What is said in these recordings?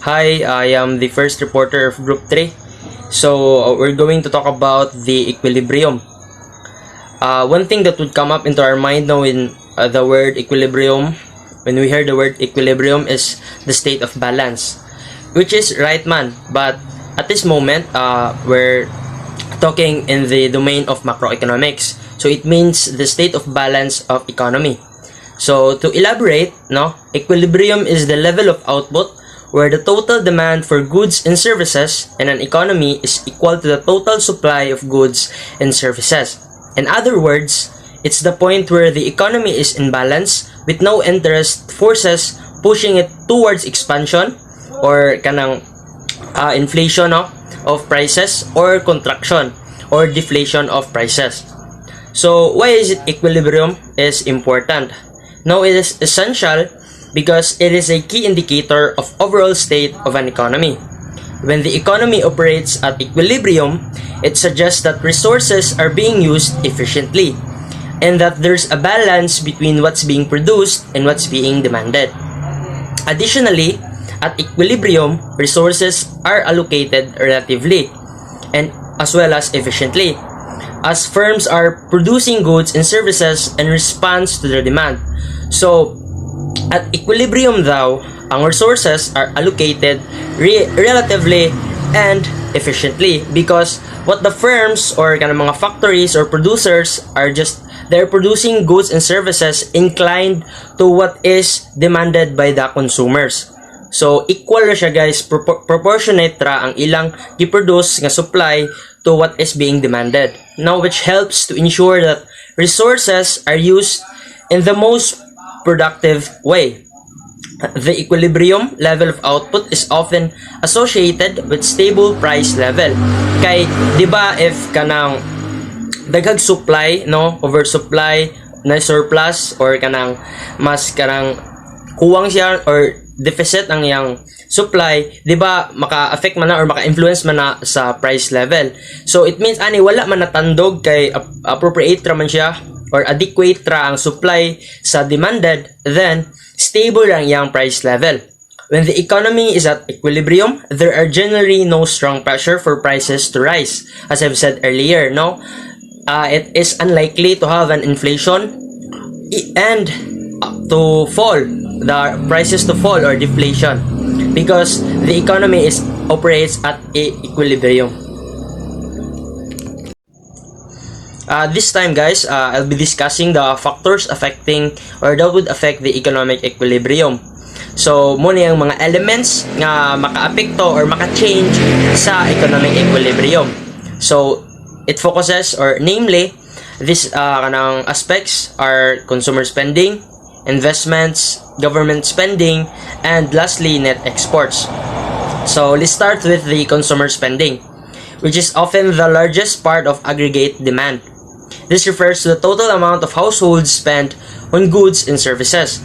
Hi, I am the first reporter of Group 3. So, we're going to talk about the equilibrium. One thing that would come up into our mind now in the word equilibrium, when we hear the word equilibrium, is the state of balance, which is right, man. But at this moment, we're talking in the domain of macroeconomics. So, it means the state of balance of economy. So, to elaborate, equilibrium is the level of output where the total demand for goods and services in an economy is equal to the total supply of goods and services. In other words, it's the point where the economy is in balance with no interest forces pushing it towards expansion or inflation of prices or contraction or deflation of prices. So why is it equilibrium is important? Now it is essential because it is a key indicator of overall state of an economy. When the economy operates at equilibrium, it suggests that resources are being used efficiently and that there's a balance between what's being produced and what's being demanded. Additionally, at equilibrium, resources are allocated relatively and as well as efficiently, as firms are producing goods and services in response to their demand. So, at equilibrium daw, ang resources are allocated relatively and efficiently because what the firms or mga factories or producers are they're producing goods and services inclined to what is demanded by the consumers. So equal na siya, guys, proportionate ra ang ilang giproduce nga supply to what is being demanded. Now, which helps to ensure that resources are used in the most productive way. The equilibrium level of output is often associated with stable price level. Kay, di ba, if kanang daghag supply, oversupply, na surplus, or mas kuwang siya, or deficit ang yang supply, di ba, maka-affect man na or maka-influence man na sa price level. So, it means, wala man natandog kay appropriate raman siya or adequate ra ang supply sa demanded, then stable ang iyang price level. When the economy is at equilibrium, there are generally no strong pressure for prices to rise. As I've said earlier, it is unlikely to have an inflation and to fall, the prices to fall or deflation, because the economy operates at equilibrium. This time, guys, I'll be discussing the factors affecting or that would affect the economic equilibrium. So, muna yung mga elements nga maka-apekto or maka-change sa economic equilibrium. So, it focuses or namely, these aspects are consumer spending, investments, government spending, and lastly, net exports. So, let's start with the consumer spending, which is often the largest part of aggregate demand. This refers to the total amount of households spent on goods and services.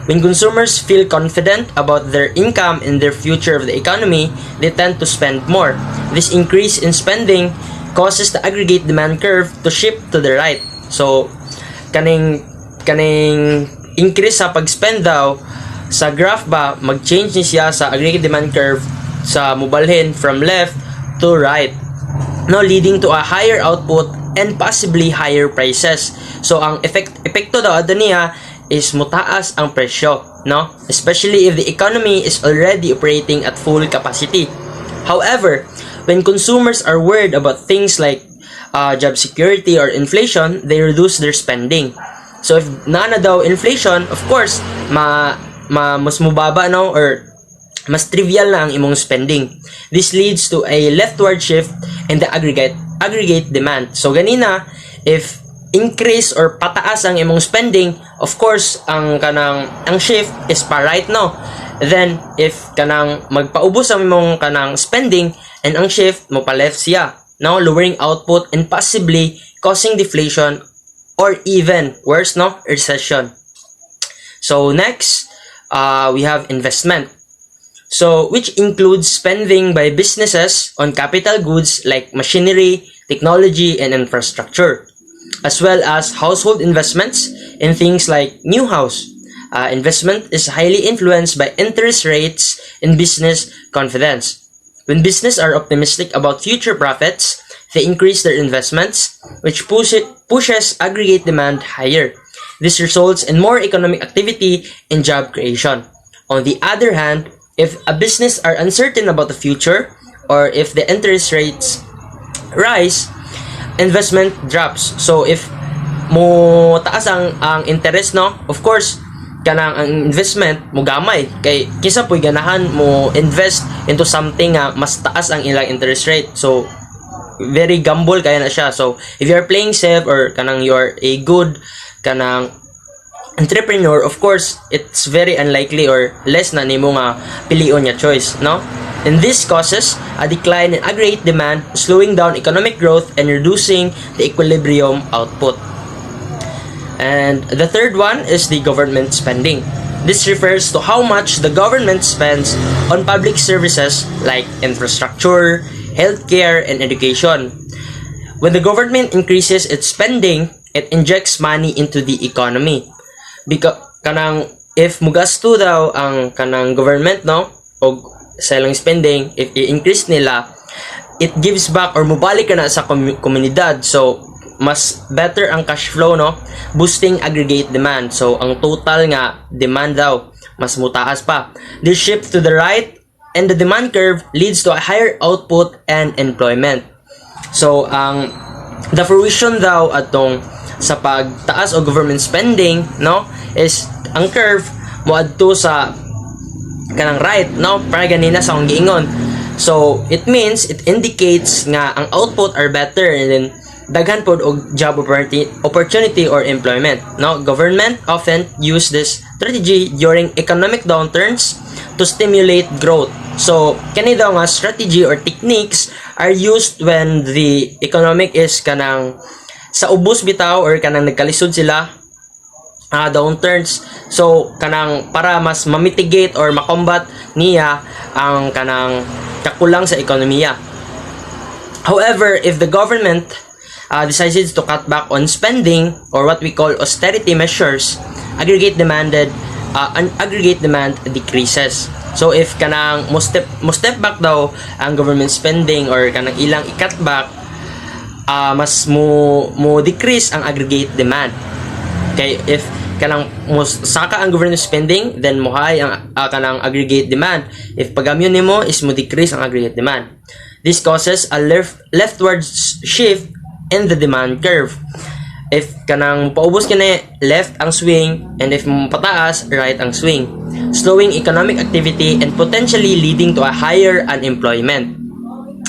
When consumers feel confident about their income and their future of the economy, they tend to spend more. This increase in spending causes the aggregate demand curve to shift to the right. So, kaning increase sa pag-spend daw, sa graph ba, mag-change niya sa aggregate demand curve sa mubalhin from left to right. Leading to a higher output and possibly higher prices. So, ang epekto daw niya is mutaas ang presyo, especially if the economy is already operating at full capacity. However, when consumers are worried about things like job security or inflation, they reduce their spending. So, if na daw inflation, of course, mas mubaba or mas trivial na ang imong spending. This leads to a leftward shift in the aggregate demand. So ganina, if increase or pataas ang imong spending, of course ang shift is pa right, then if magpaubos ang imong spending and ang shift mo pa left siya, lowering output and possibly causing deflation or even worse, recession. So next, we have investment. So, which includes spending by businesses on capital goods like machinery, technology, and infrastructure, as well as household investments in things like new house, Investment is highly influenced by interest rates and business confidence. When business are optimistic about future profits, they increase their investments, which pushes aggregate demand higher. This results in more economic activity and job creation. On the other hand, if a business are uncertain about the future, or if the interest rates rise, investment drops. So if mo taas ang interest, no, of course kanang ang investment mo gamay kay kinsa po'y ganahan mo invest into something nga mas taas ang ilang interest rate. So very gamble kaya na siya. So if you are playing safe or kanang you are a good kanang entrepreneur, of course it's very unlikely or less na nimo nga pilion nga choice, no? And this causes a decline in aggregate demand, slowing down economic growth and reducing the equilibrium output. And the third one is the government spending. This refers to how much the government spends on public services like infrastructure, healthcare, and education. When the government increases its spending, it injects money into the economy. Because kanang if mugasto daw ang kanang government, no, o sa ilang spending, if i-increase nila, it gives back or mubalik ka na sa komunidad. So mas better ang cash flow, no, boosting aggregate demand. So ang total nga demand daw mas mutaas pa. This shift to the right and the demand curve leads to a higher output and employment. So the fruition daw atong sa pagtaas o government spending, no, is ang curve moadto sa kanang right, no, para ganina sa akong giingon. So it means it indicates nga ang output are better and then daghan pod og job opportunity or employment, no. Government often use this strategy during economic downturns to stimulate growth. So kani daw nga strategy or techniques are used when the economic is kanang sa ubos bitaw or kanang nagkalisod sila downturns. So kanang para mas ma-mitigate or ma-combat niya ang kanang kakulang sa ekonomiya. However, if the government decides to cut back on spending or what we call austerity measures, aggregate demand decreases. So if kanang mo step back daw ang government spending or kanang ilang i-cut back, mas mo decrease ang aggregate demand. Okay, if kanang mo saka ang government spending, then mo high ang kanang aggregate demand. If pagamyon nimo is mo decrease ang aggregate demand. This causes a leftward shift in the demand curve. If kanang paubos ka na, left ang swing, and if pataas, right ang swing, slowing economic activity and potentially leading to a higher unemployment.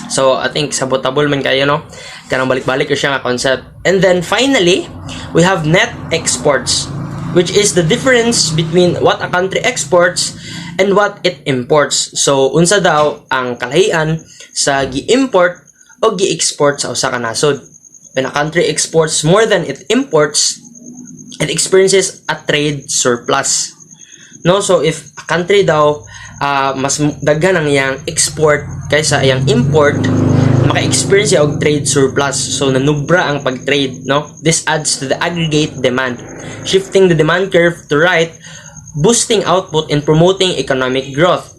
So I think sabotable man kayo, no, kanang balik-balik siya nga concept. And then finally, we have net exports, which is the difference between what a country exports and what it imports. So unsa daw ang kalahian sa gi-import o gi-export sa usa ka nasod. When a country exports more than it imports, it experiences a trade surplus. No, so if a country daw mas daghan ang iyang export kaysa iyang import, maka-experience siya og trade surplus. So nanubra ang pag-trade, no? This adds to the aggregate demand, shifting the demand curve to right, boosting output and promoting economic growth.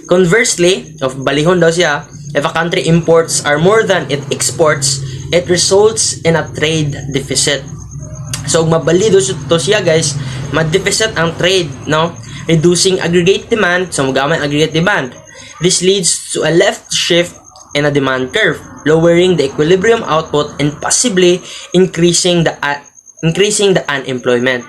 Conversely, of balihon daw siya, if a country imports are more than it exports, it results in a trade deficit. So mabalido to siya, guys, ma-deficit ang trade, no, reducing aggregate demand, so magaman aggregate demand. This leads to a left shift in a demand curve, lowering the equilibrium output and possibly increasing the unemployment.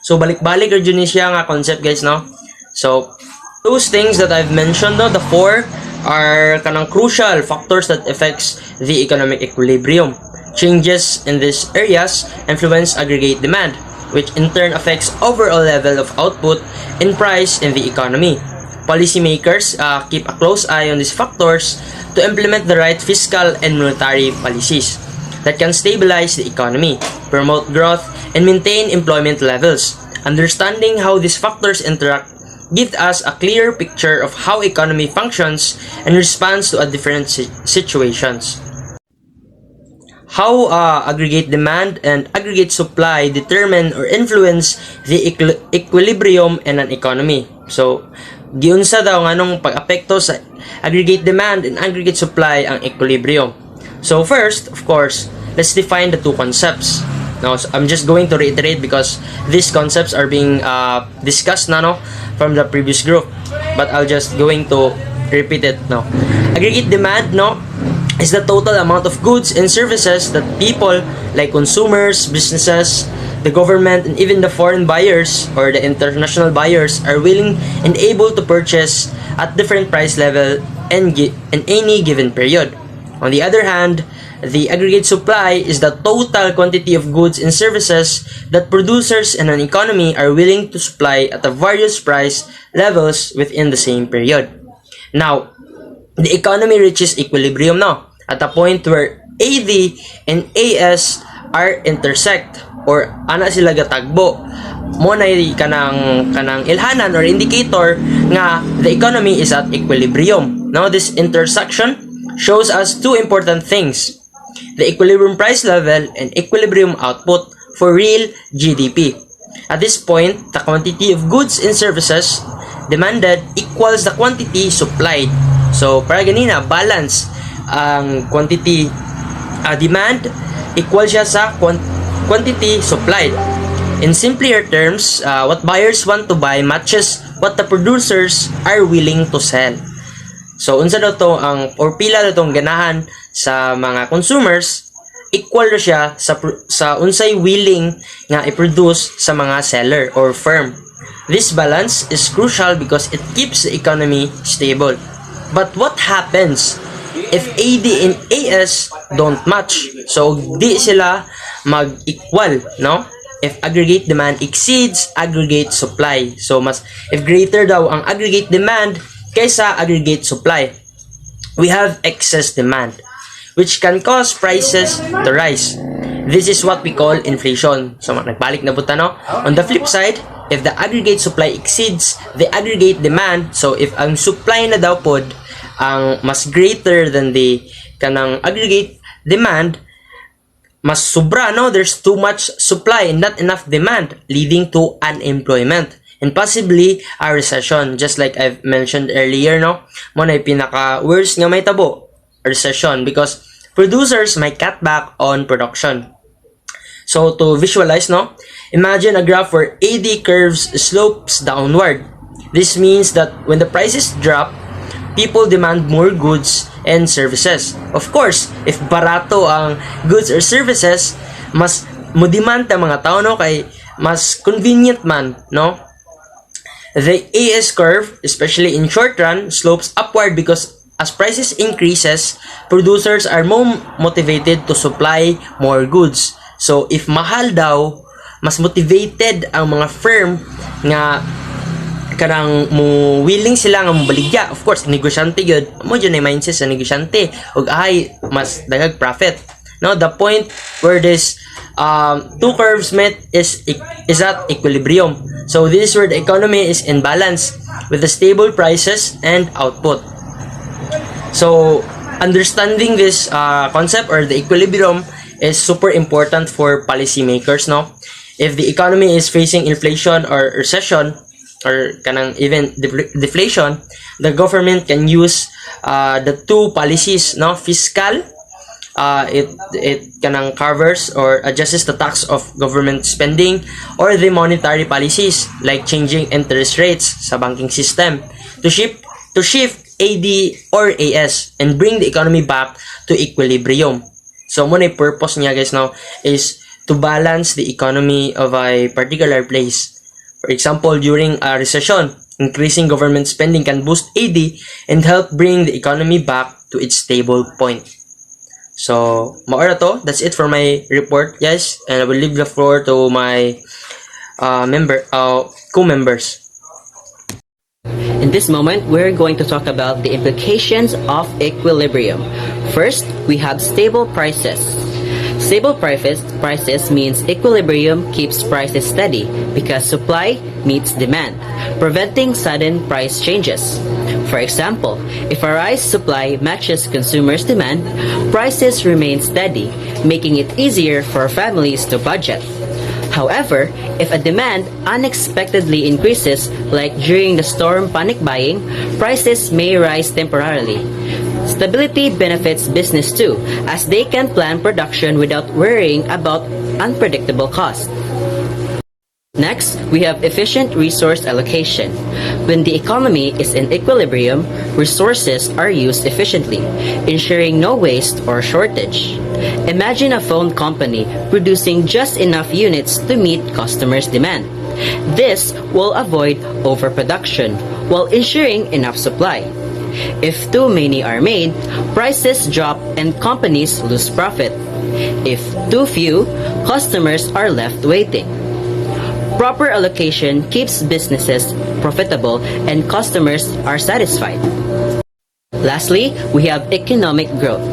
So balik-balik ra jud ni siya nga concept, guys, no. So those things that I've mentioned, no, the four are kanang crucial factors that affects the economic equilibrium. Changes in these areas influence aggregate demand, which in turn affects overall level of output and price in the economy. Policymakers keep a close eye on these factors to implement the right fiscal and monetary policies that can stabilize the economy, promote growth, and maintain employment levels. Understanding how these factors interact gives us a clear picture of how economy functions and responds to different situations. how aggregate demand and aggregate supply determine or influence the equilibrium in an economy. So, giunsa daw nganong pag-apekto sa aggregate demand and aggregate supply ang equilibrium. So, first, of course, let's define the two concepts. Now, so I'm just going to reiterate because these concepts are being discussed na, no, from the previous group. But I'll just going to repeat it now. Aggregate demand, no, is the total amount of goods and services that people like consumers, businesses, the government, and even the foreign buyers or the international buyers are willing and able to purchase at different price level in any given period. On the other hand, the aggregate supply is the total quantity of goods and services that producers in an economy are willing to supply at the various price levels within the same period. Now, the economy reaches equilibrium now at a point where AD and AS are intersect or ana sila gatagbo. Mo na kanang ilhanan or indicator nga the economy is at equilibrium. Now, this intersection shows us two important things: the equilibrium price level and equilibrium output for real GDP. At this point, the quantity of goods and services demanded equals the quantity supplied. So, para ganina, balance ang quantity demand equal siya sa quantity supplied. In simpler terms, what buyers want to buy matches what the producers are willing to sell. So, unsa daw to ang or pila daw tong ganahan sa mga consumers, equal na siya sa unsay willing nga i-produce sa mga seller or firm. This balance is crucial because it keeps the economy stable. But what happens if AD and AS don't match? So, di sila mag-equal, no? If aggregate demand exceeds aggregate supply. So, if greater daw ang aggregate demand kaysa aggregate supply, we have excess demand, which can cause prices to rise. This is what we call inflation. So, nagbalik na buta, no? On the flip side, if the aggregate supply exceeds the aggregate demand, so if ang supply na daw pod ang mas greater than the kanang aggregate demand, mas sobra, no? There's too much supply and not enough demand, leading to unemployment and possibly a recession, just like I've mentioned earlier, no? Mo na pinaka-worst nga may tabo, recession, because producers might cut back on production. So, to visualize, no? Imagine a graph where AD curves slopes downward. This means that when the prices drop, people demand more goods and services. Of course, if barato ang goods or services, mas mo demand ang mga tao, no? Kay mas convenient man, no? The AS curve, especially in short run, slopes upward because as prices increases, producers are more motivated to supply more goods. So, if mahal daw, mas motivated ang mga firm nga kanang mo willing sila nga mobaligya. Of course, negosyante gyud. Mo jud na mindset sa negosyante ug ay mas dagag profit. Now, the point where this two curves met is at equilibrium. So, this is where the economy is in balance with the stable prices and output. So, understanding this concept or the equilibrium is super important for policymakers, no? If the economy is facing inflation or recession or kanang even deflation, the government can use the two policies, no? Fiscal, it kanang covers or adjusts the tax of government spending, or the monetary policies like changing interest rates sa banking system to shift AD or AS and bring the economy back to equilibrium. So, mo na purpose niya, guys, now is to balance the economy of a particular place. For example, during a recession, increasing government spending can boost AD and help bring the economy back to its stable point. So, maora to. That's it for my report, guys. And I will leave the floor to my co-members. In this moment, we're going to talk about the implications of equilibrium. First, we have stable prices. Stable prices means equilibrium keeps prices steady because supply meets demand, preventing sudden price changes. For example, if a rice supply matches consumers' demand, prices remain steady, making it easier for families to budget. However, if a demand unexpectedly increases, like during the storm panic buying, prices may rise temporarily. Stability benefits business too, as they can plan production without worrying about unpredictable costs. Next, we have efficient resource allocation. When the economy is in equilibrium, resources are used efficiently, ensuring no waste or shortage. Imagine a phone company producing just enough units to meet customers' demand. This will avoid overproduction while ensuring enough supply. If too many are made, prices drop and companies lose profit. If too few, customers are left waiting. Proper allocation keeps businesses profitable and customers are satisfied. Lastly, we have economic growth.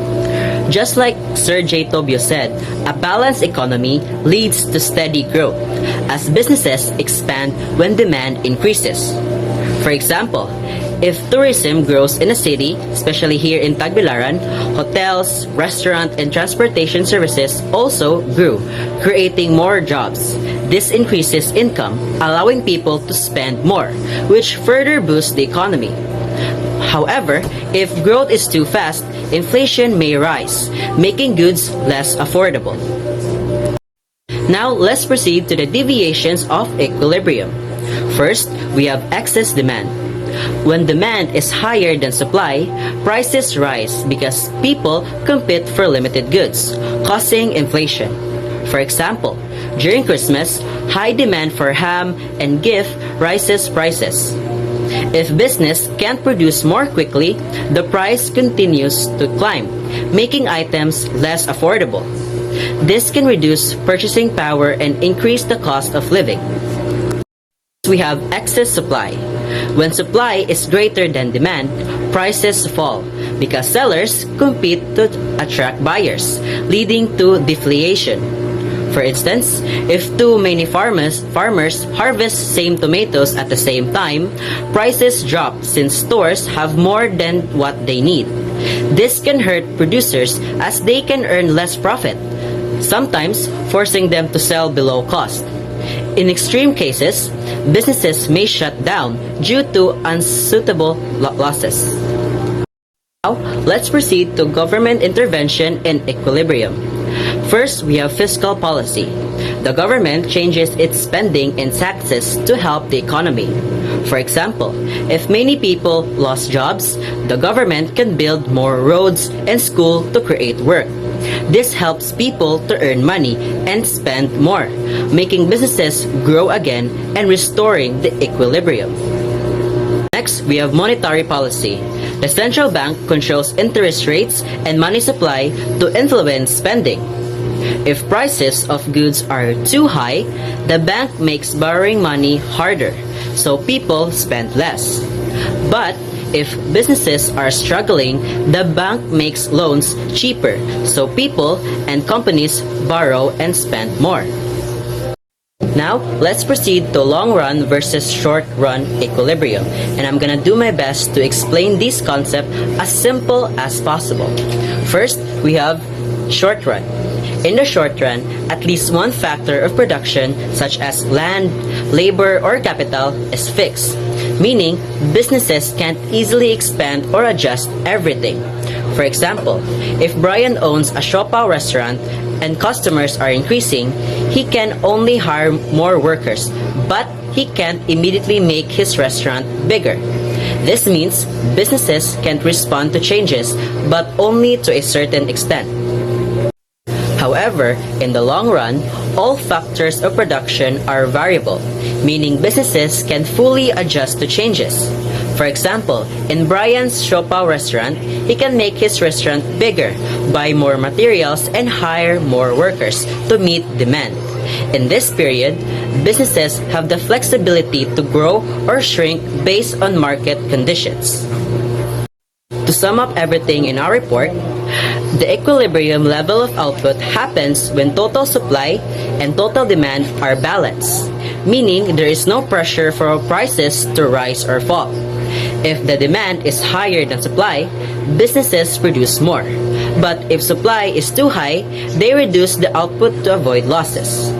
Just like Sir J. Tobio said, a balanced economy leads to steady growth as businesses expand when demand increases. For example, if tourism grows in a city, especially here in Tagbilaran, hotels, restaurant, and transportation services also grew, creating more jobs. This increases income, allowing people to spend more, which further boosts the economy. However, if growth is too fast, inflation may rise, making goods less affordable. Now, let's proceed to the deviations of equilibrium. First, we have excess demand. When demand is higher than supply, prices rise because people compete for limited goods, causing inflation. For example, during Christmas, high demand for ham and gift rises prices. If business can't produce more quickly, the price continues to climb, making items less affordable. This can reduce purchasing power and increase the cost of living. We have excess supply. When supply is greater than demand, prices fall because sellers compete to attract buyers, leading to deflation. For instance, if too many farmers harvest same tomatoes at the same time, prices drop since stores have more than what they need. This can hurt producers as they can earn less profit, sometimes forcing them to sell below cost. In extreme cases, businesses may shut down due to unsuitable losses. Now, let's proceed to government intervention and equilibrium. First, we have fiscal policy. The government changes its spending and taxes to help the economy. For example, if many people lost jobs, the government can build more roads and schools to create work. This helps people to earn money and spend more, making businesses grow again and restoring the equilibrium. Next, we have monetary policy. The central bank controls interest rates and money supply to influence spending. If prices of goods are too high, the bank makes borrowing money harder, so people spend less. But if businesses are struggling, the bank makes loans cheaper, so people and companies borrow and spend more. Now, let's proceed to long run versus short run equilibrium, and I'm gonna do my best to explain this concept as simple as possible. First, we have short run. In the short run, at least one factor of production, such as land, labor, or capital, is fixed, meaning businesses can't easily expand or adjust everything. For example, if Brian owns a Siopaw restaurant and customers are increasing, he can only hire more workers, but he can't immediately make his restaurant bigger. This means businesses can't respond to changes, but only to a certain extent. However, in the long run, all factors of production are variable, meaning businesses can fully adjust to changes. For example, in Brian's Siopaw restaurant, he can make his restaurant bigger, buy more materials, and hire more workers to meet demand. In this period, businesses have the flexibility to grow or shrink based on market conditions. To sum up everything in our report, the equilibrium level of output happens when total supply and total demand are balanced, meaning there is no pressure for prices to rise or fall. If the demand is higher than supply, businesses produce more. But if supply is too high, they reduce the output to avoid losses.